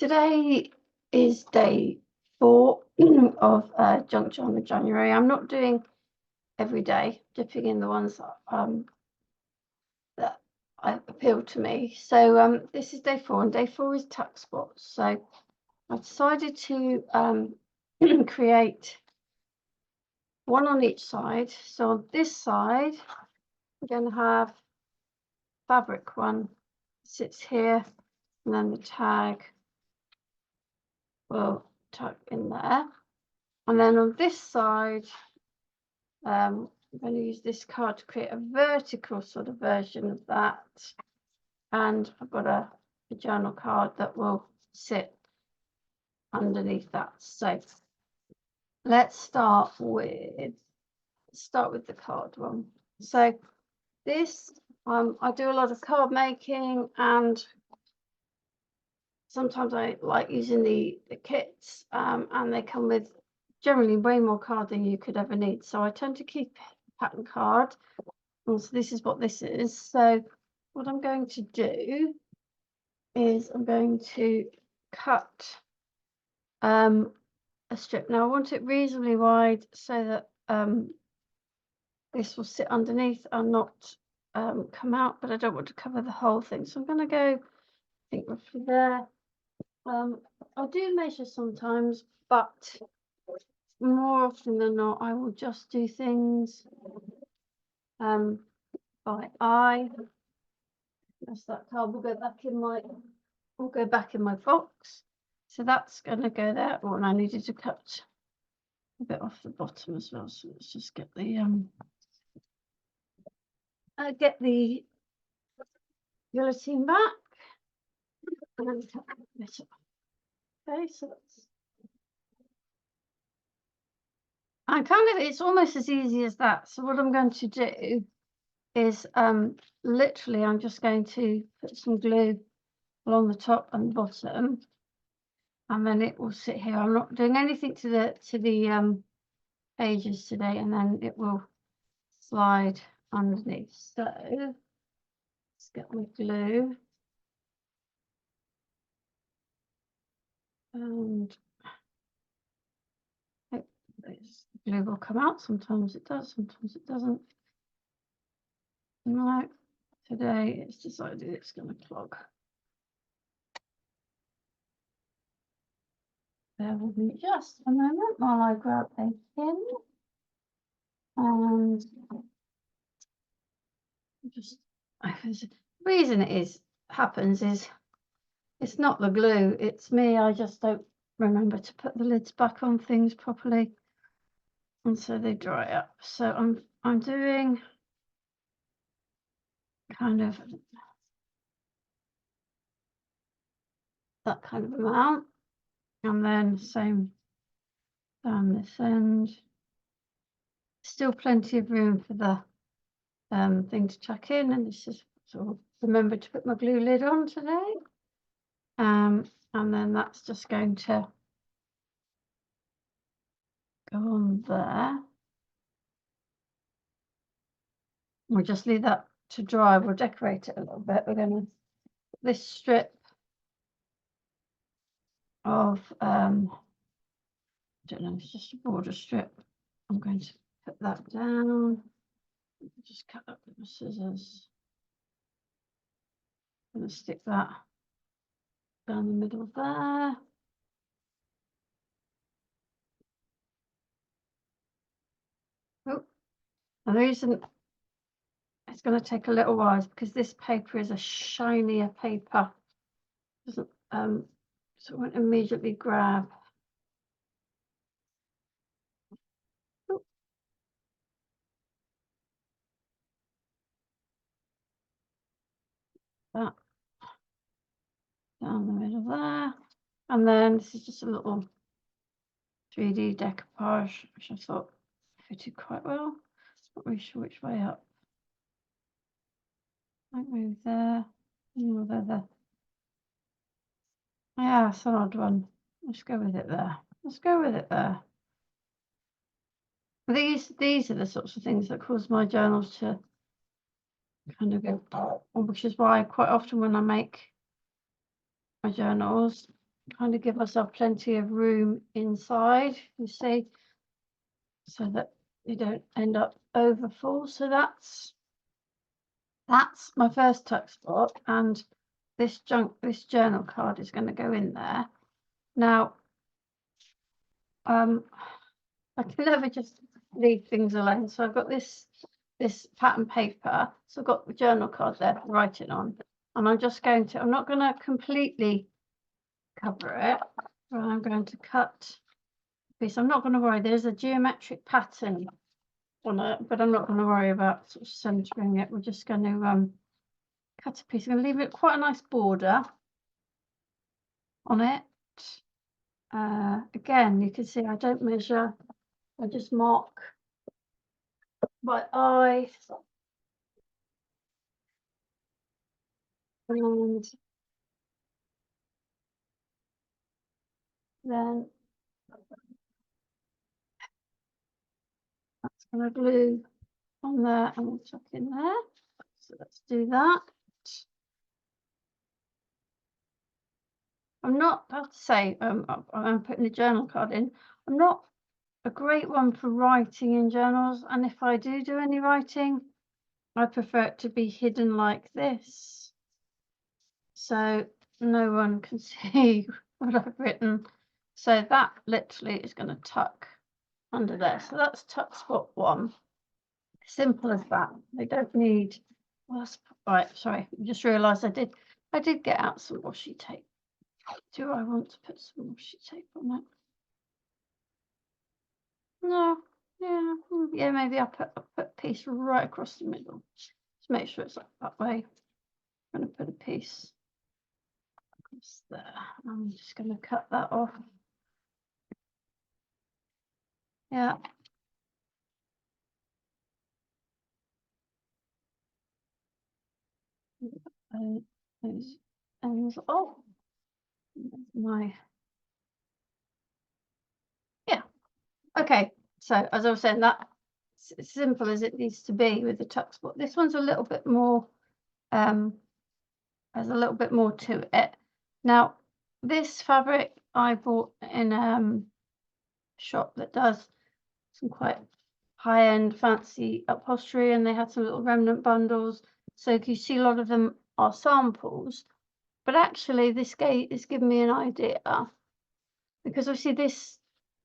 Today is day 4 of Junk Journal January. I'm not doing every day, dipping in the ones that appeal to me. So this is day 4, and day 4 is tuck spots. So I decided to create one on each side. So on this side, I'm going to have fabric one sits here, and then the tag will tuck in there. And then on this side, I'm going to use this card to create a vertical sort of version of that. And I've got a journal card that will sit underneath that. So let's start with the card one. So this, I do a lot of card making, and sometimes I like using the kits, and they come with generally way more card than you could ever need. So I tend to keep a pattern card. And so this is what this is. So what I'm going to do is I'm going to cut a strip. Now I want it reasonably wide so that this will sit underneath and not come out, but I don't want to cover the whole thing. So I'm going to go, I think, roughly there. I do measure sometimes, but more often than not, I will just do things by eye. That's that card. We'll go back in my box. So that's going to go there. Oh, and I needed to cut a bit off the bottom as well. So let's just get the guillotine back. And then cut that bit off. Okay, so that's. And it's almost as easy as that. So what I'm going to do is literally I'm just going to put some glue along the top and the bottom, and then it will sit here. I'm not doing anything to the pages today, and then it will slide underneath. So let's get my glue, and the glue will come out. Sometimes it does, sometimes it doesn't. Right, today it's decided it's going to clog. Bear with me just a moment while I grab a pin, and just the reason happens is it's not the glue, it's me. I just don't remember to put the lids back on things properly, and so they dry up. So I'm doing kind of that kind of amount, and then same down this end. Still plenty of room for the thing to chuck in, and this is sort of remember to put my glue lid on today. And then that's just going to go on there. We'll just leave that to dry. We'll decorate it a little bit. We're going to put this strip of I don't know, it's just a border strip. I'm going to put that down. Just cut up with my scissors. I'm going to stick that down the middle there. Oh, and the reason it's going to take a little while is because this paper is a shinier paper. It doesn't so it won't immediately grab. Oh. That down the middle there, and then this is just a little 3D decoupage, which I thought fitted quite well. Not really sure which way up. Might move there. There. Yeah, it's an odd one. Let's go with it there. Let's go with it there. These are the sorts of things that cause my journals to kind of go, which is why quite often when I make my journals, kind of give myself plenty of room inside, you see, so that you don't end up over full. So that's my first tuck spot, and this journal card is going to go in there. Now, I can never just leave things alone. So I've got this pattern paper. So I've got the journal card there to write it on. And I'm just going to, I'm not going to completely cover it, but I'm going to cut a piece. I'm not going to worry. There's a geometric pattern on it, but I'm not going to worry about sort of centering it. We're just going to cut a piece. I'm going to leave it quite a nice border on it. Again, you can see I don't measure. I just mark my eye, and then that's going to glue on there, and we'll tuck in there. So let's do that. I'm not, I have to say, I'm putting the journal card in. I'm not a great one for writing in journals, and if I do any writing, I prefer it to be hidden like this, so no one can see what I've written. So that literally is going to tuck under there. So that's tuck spot 1. Simple as that. They don't need. Well, right. Sorry, I just realised I did get out some washi tape. Do I want to put some washi tape on it? No. Yeah. Yeah. Maybe I'll put a piece right across the middle. Just make sure it's like that way. I'm going to put a piece across there. I'm just going to cut that off. Yeah. Those ends off. My. Yeah. Okay. So as I was saying, that as simple as it needs to be with the tuck spot. This one's a little bit more, there's a little bit more to it. Now, this fabric I bought in a shop that does some quite high-end fancy upholstery, and they had some little remnant bundles. So you see a lot of them are samples, but actually this is giving me an idea, because obviously this,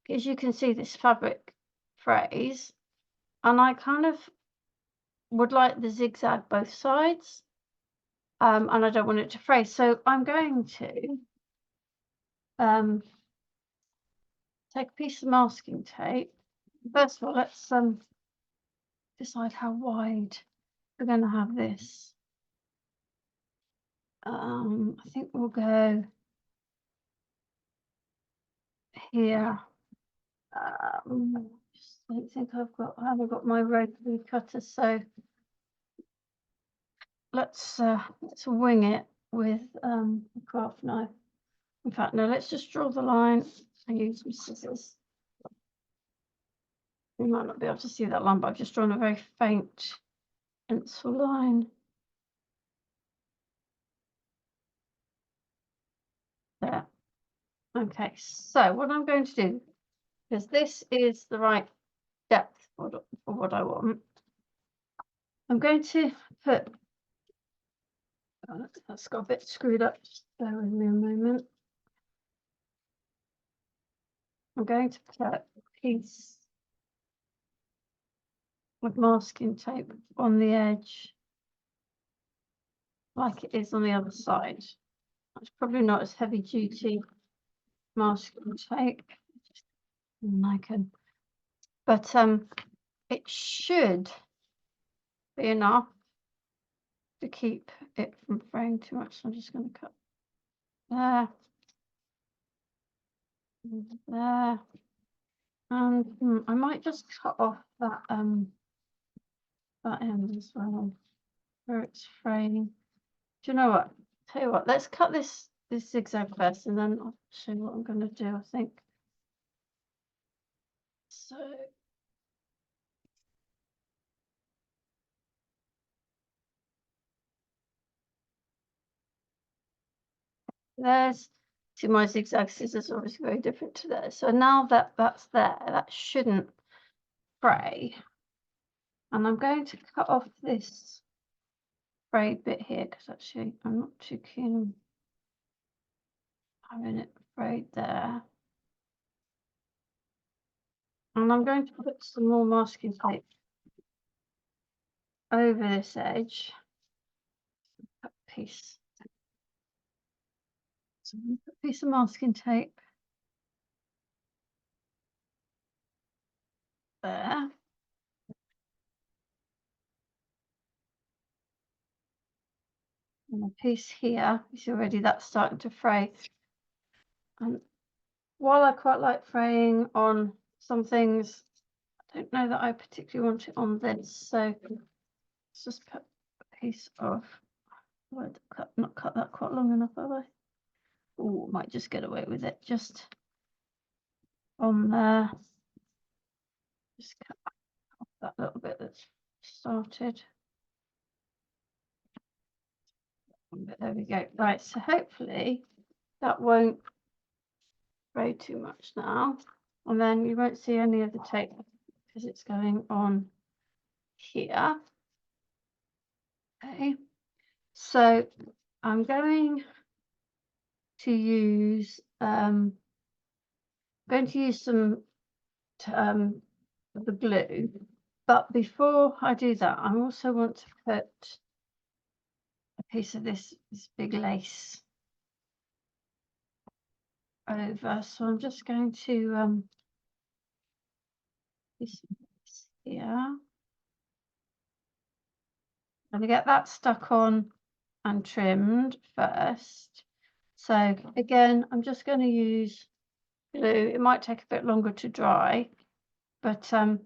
as you can see, this fabric frays, and I kind of would like the zigzag both sides, and I don't want it to fray, so I'm going to take a piece of masking tape. First of all, let's decide how wide we're going to have this. I think we'll go here. Just don't think I haven't got my rotary cutter, so let's wing it with a craft knife. In fact, no, let's just draw the line and use some scissors. You might not be able to see that line, but I've just drawn a very faint pencil line. There. Okay, so what I'm going to do, because this is the right depth for what I want, I'm going to put, that's got a bit screwed up, just bear with me a moment. I'm going to put a piece of masking tape on the edge, like it is on the other side. It's probably not as heavy duty masking tape, and I can, but it should be enough to keep it from fraying too much. So I'm just going to cut there, there, and I might just cut off that that end as well where it's fraying. Do you know what? Tell you what, let's cut this zigzag first, and then I'll show you what I'm going to do. I think so. There's See, my zigzag scissors are obviously very different to theirs. So now that that's there, that shouldn't fray. And I'm going to cut off this frayed bit here because actually I'm not too keen on having it frayed there. And I'm going to put some more masking tape over this edge. Cut a piece. So I'm going to put a piece of masking tape there. And a piece here. You see already that's starting to fray. And while I quite like fraying on some things, I don't know that I particularly want it on this. So let's just put a piece of, not cut that quite long enough, have I? Oh, might just get away with it. Just on there. Just cut off that little bit that's started. There we go. Right, so hopefully that won't fray too much now. And then you won't see any of the tape because it's going on here. Okay, so I'm going to use some of the glue, but before I do that, I also want to put a piece of this big lace over. So I'm just going to this here. I'm gonna get that stuck on and trimmed first. So again, I'm just going to use glue. It might take a bit longer to dry, but it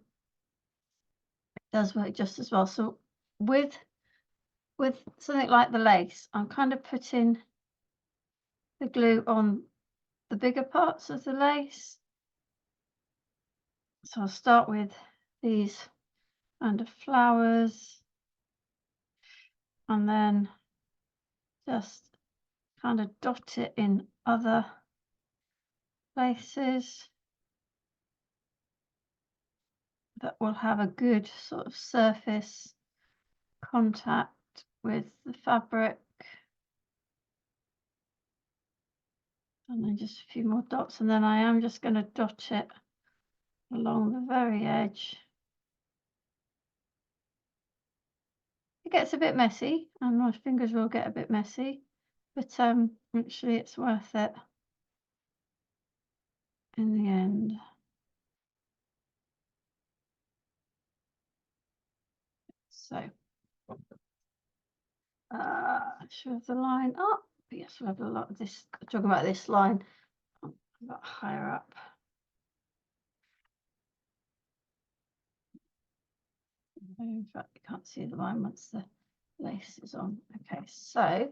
does work just as well. So with something like the lace, I'm kind of putting the glue on the bigger parts of the lace. So I'll start with these kind of flowers and then just kind of dot it in other places that will have a good sort of surface contact with the fabric. And then just a few more dots, and then I am just going to dot it along the very edge. It gets a bit messy and my fingers will get a bit messy, but actually it's worth it in the end. So should have the line up. Yes, we'll have a lot of this. Talking about this line a lot higher up. In fact, you can't see the line once the lace is on. Okay, so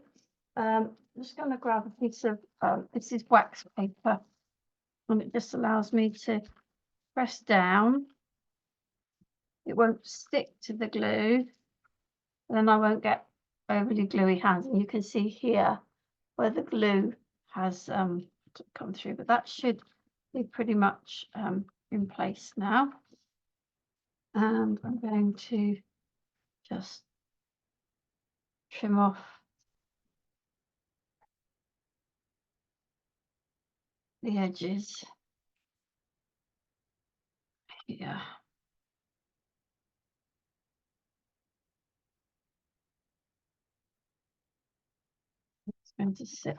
I'm just going to grab a piece of this is wax paper, and it just allows me to press down. It won't stick to the glue, then I won't get overly gluey hands. And you can see here where the glue has come through, but that should be pretty much in place now. And I'm going to just trim off the edges here. It's going to sit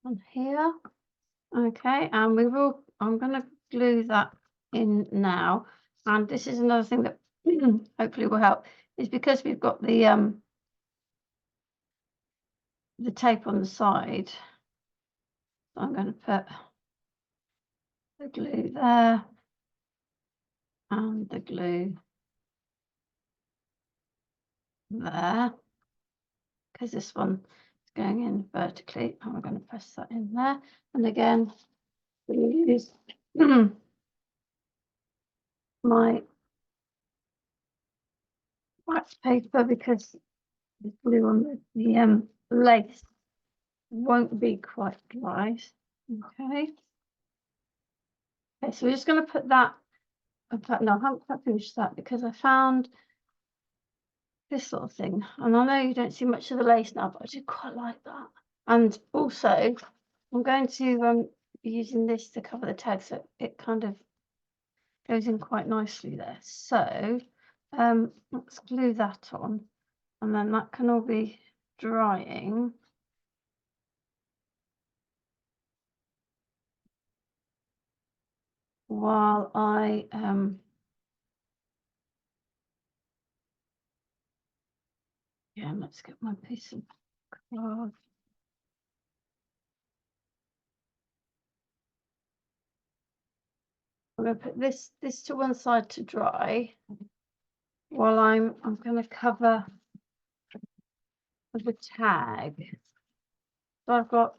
on here. Okay, and I'm going to glue that in now. And this is another thing that hopefully will help, is because we've got the tape on the side. So I'm going to put the glue there and the glue there, because this one is going in vertically, and we're going to press that in there. And again, we'll use my wax paper because the glue on the lace won't be quite dry. Okay. Okay, so we're just going to put that. In fact, no, I haven't quite finished that because I found this sort of thing. And I know you don't see much of the lace now, but I do quite like that. And also, I'm going to be using this to cover the tag, so it kind of goes in quite nicely there. So let's glue that on, and then that can all be drying. While I yeah, let's get my piece of card. I'm going to put this to one side to dry while I'm going to cover with the tag. So I've got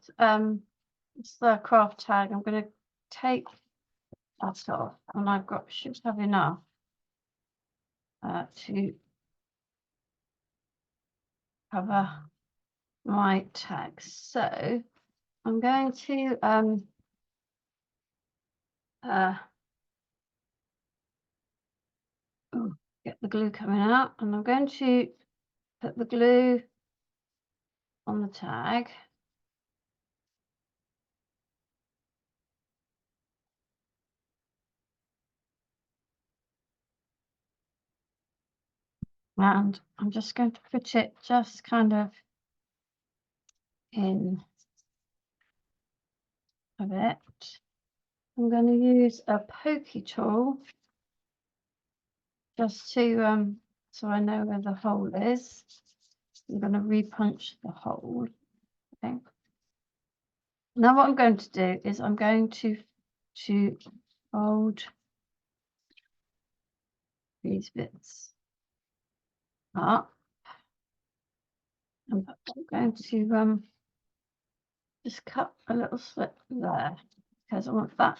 it's the craft tag. I'm going to take that off, and I've got should have enough to cover my tags. So I'm going to get the glue coming out, and I'm going to put the glue on the tag. And I'm just going to put it just kind of in a bit. I'm going to use a pokey tool just to so I know where the hole is. I'm going to repunch the hole. Okay. Now what I'm going to do is I'm going to fold these bits up. And I'm going to just cut a little slit there because I want that.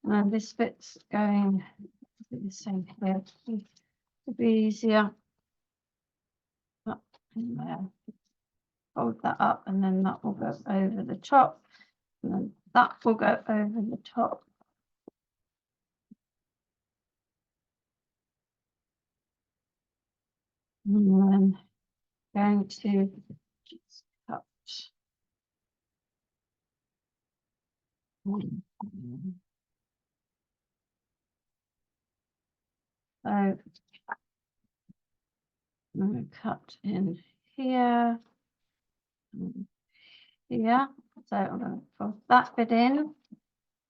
And then this bit's going to be the same here to be easier. Up in there. Fold that up, and then that will go over the top, and then that will go over the top. And then going to just cut one. So I'm going to cut in here, and here. So I'm going to fold that bit in, and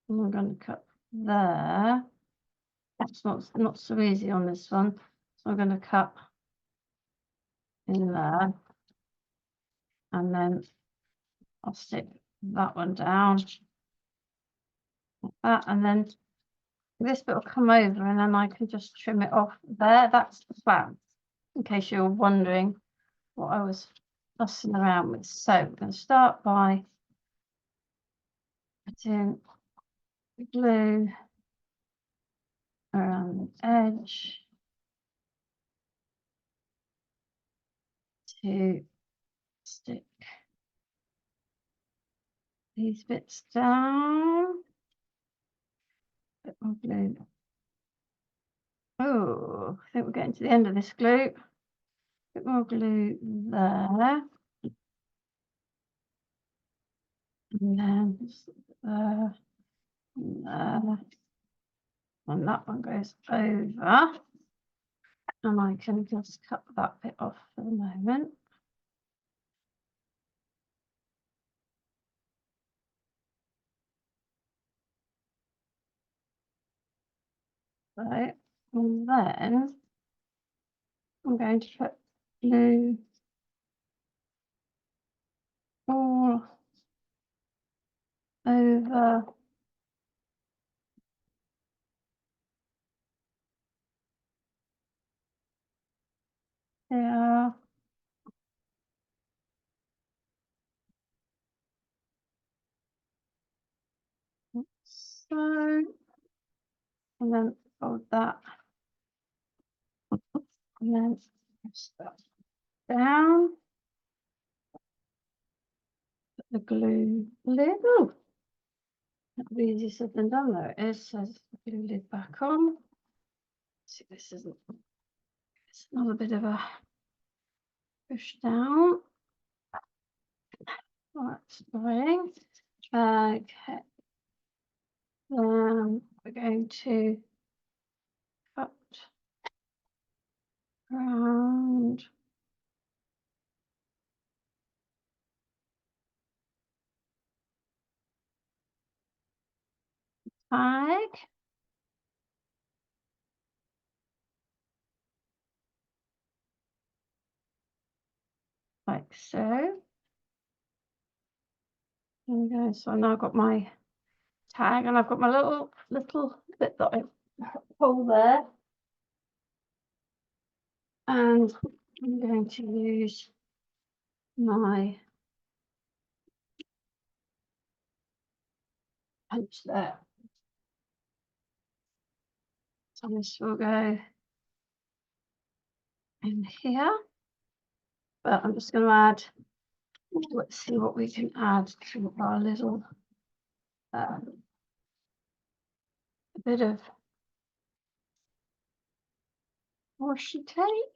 I'm going to cut there. That's not so easy on this one, so I'm going to cut in there, and then I'll stick that one down like that, and then this bit will come over, and then I can just trim it off there. That's the plan, in case you're wondering what I was fussing around with. So I'm going to start by putting glue around the edge to stick these bits down. Bit more glue. Oh, I think we're getting to the end of this glue. Bit more glue there. And then there, and there. And that one goes over. And I can just cut that bit off for the moment. Right, and then I'm going to put glue all over there. So, and then fold that, and then press that down. the glue lid. Oh, that'll be easier said than done. There it is. So the glue lid back on. See, this isn't. It's another bit of a push down. That's fine. Okay. We're going to cut around. Tag. Like so. There we go. So now I've got my tag and I've got my little bit that I pull there. And I'm going to use my punch there. So this will go in here. But I'm just going to add, let's see what we can add to our little a bit of washi tape.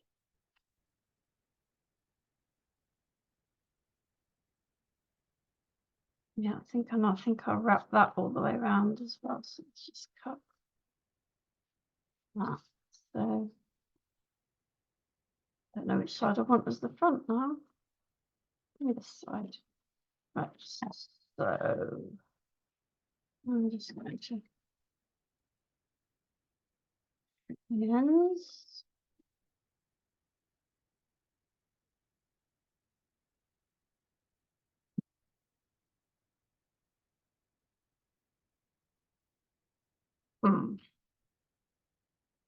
Yeah, I think I'll wrap that all the way around as well. So let's just cut that. So I don't know which side I want as the front now. Maybe this side. Right, so I'm just going to ends.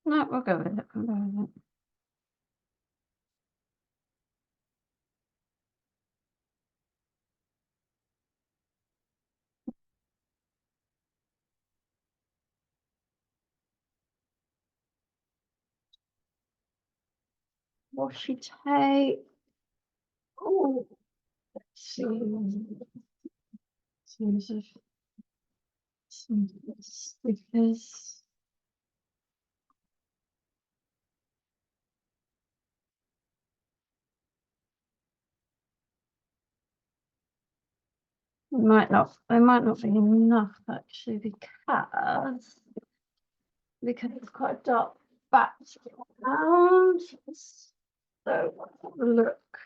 No, we'll go with it. We'll go with it. Washi tape. Oh, let's see. Some stickers. They might not be enough actually because it's quite a dark background. So let's have a look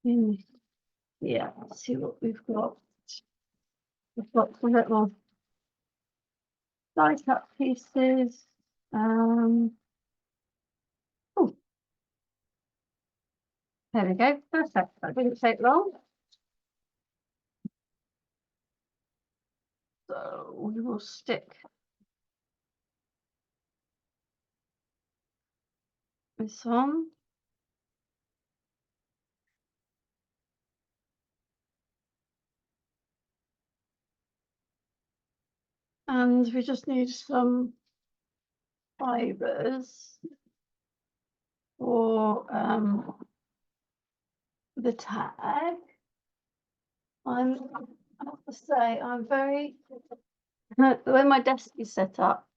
in here, see what we've got. We've got some little die cut pieces. Oh, there we go. Perfect. That didn't take long. So we will stick this on. And we just need some fibers for the tag. I have to say, I'm very, when my desk is set up,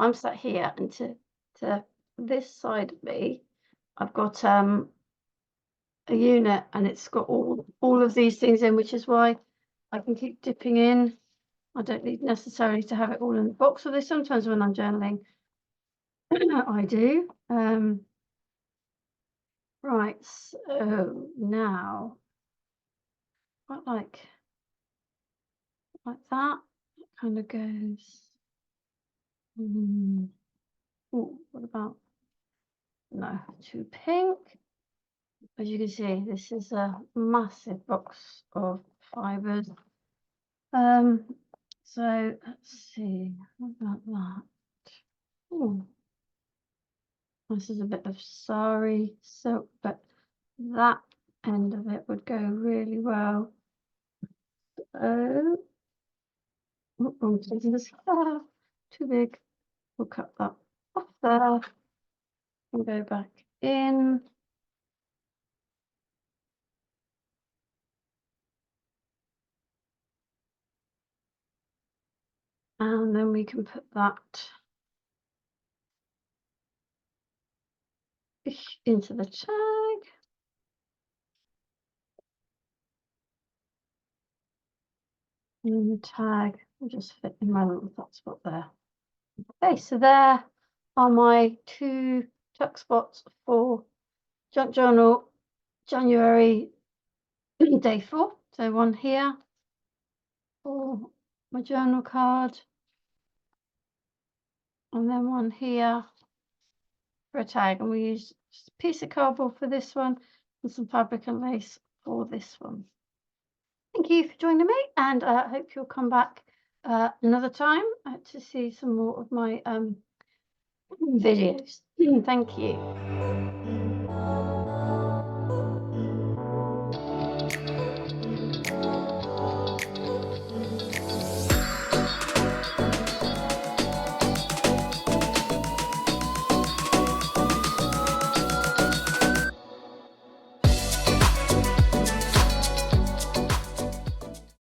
I'm sat here, and to this side of me, I've got a unit, and it's got all of these things in, which is why I can keep dipping in. I don't need necessarily to have it all in the box. So there's sometimes when I'm journaling, I do. Right, so now quite like that. It kind of goes. Oh, what about no, too pink? As you can see, this is a massive box of fibers. So let's see, what about that? Oh, this is a bit of sari silk, but that end of it would go really well. So, this too big. We'll cut that off there and go back in. And then we can put that into the tag. And the tag will just fit in my little flat spot there. Okay, so there are my 2 tuck spots for Junk Journal January day 4. So one here for my journal card, and then one here for a tag. And we use just a piece of cardboard for this one and some fabric and lace for this one. Thank you for joining me, and I hope you'll come back another time to see some more of my videos. Thank you.